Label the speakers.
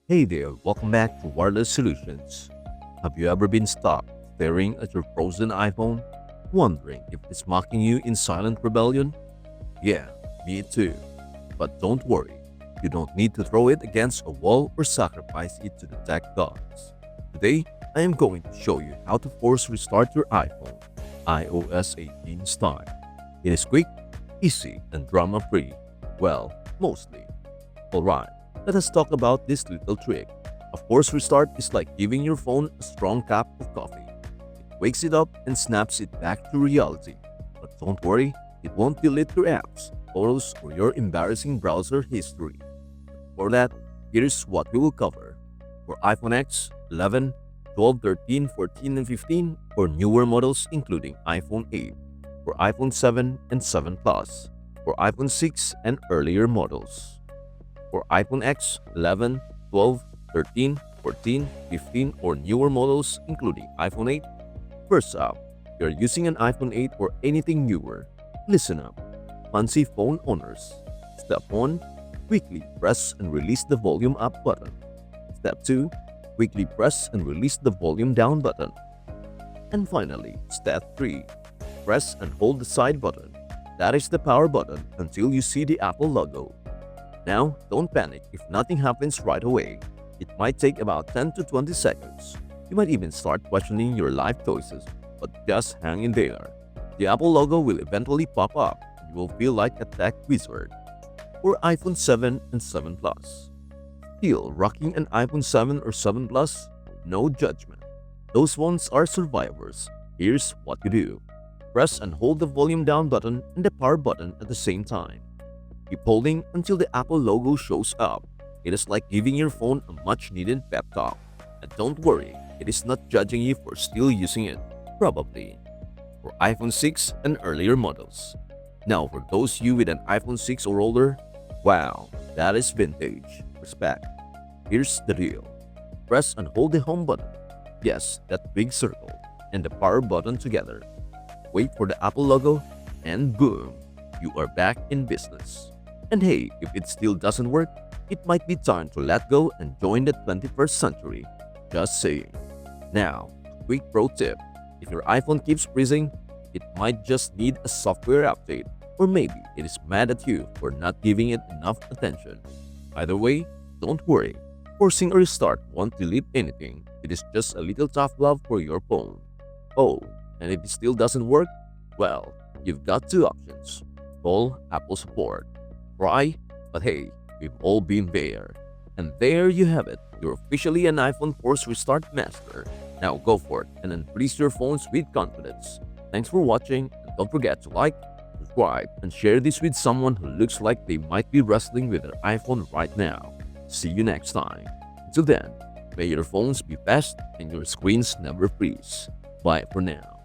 Speaker 1: Hey there, welcome back to Wireless Solutions. Have you ever been stuck staring at your frozen iPhone, wondering if it's mocking you in silent rebellion? Yeah, me too. But don't worry, you don't need to throw it against a wall or sacrifice it to the tech gods. Today, I am going to show you how to force restart your iPhone, iOS 18 style. It is quick, easy, and drama-free. Well, mostly. Alright, let us talk about this little trick. A forced restart is like giving your phone a strong cup of coffee. It wakes it up and snaps it back to reality. But don't worry, it won't delete your apps, photos, or your embarrassing browser history. For that, here's what we will cover. For iPhone X, 11, 12, 13, 14, and 15, or newer models including iPhone 8. For iPhone 7 and 7 Plus. For iPhone 6 and earlier models. For iPhone X, 11, 12, 13, 14, 15, or newer models including iPhone 8. First up, if you're using an iPhone 8 or anything newer, listen up. Fancy phone owners. Step 1. Quickly press and release the volume up button. Step 2. Quickly press and release the volume down button. And finally, step 3. Press and hold the side button. That is the power button until you see the Apple logo. Now, don't panic if nothing happens right away. It might take about 10 to 20 seconds. You might even start questioning your life choices, but just hang in there. The Apple logo will eventually pop up and you will feel like a tech wizard. For iPhone 7 and 7 Plus. Still rocking an iPhone 7 or 7 Plus? No judgment. Those ones are survivors. Here's what you do. Press and hold the volume down button and the power button at the same time. Keep holding until the Apple logo shows up. It is like giving your phone a much-needed pep talk. And don't worry, it is not judging you for still using it. Probably. For iPhone 6 and earlier models. Now for those you with an iPhone 6 or older, wow, that is vintage. Respect. Here's the deal. Press and hold the home button. Yes, that big circle. And the power button together. Wait for the Apple logo, and boom, you are back in business. And hey, if it still doesn't work, it might be time to let go and join the 21st century. Just saying. Now, quick pro tip. If your iPhone keeps freezing, it might just need a software update, or maybe it is mad at you for not giving it enough attention. Either way, don't worry. Forcing a restart won't delete anything. It is just a little tough love for your phone. Oh, and if it still doesn't work, well, you've got two options. Call Apple support. Try, but hey, we've all been there. And there you have it. You're officially an iPhone Force Restart Master. Now go for it and unfreeze your phones with confidence. Thanks for watching, and don't forget to like, subscribe, and share this with someone who looks like they might be wrestling with their iPhone right now. See you next time. Until then, may your phones be fast and your screens never freeze. Bye for now.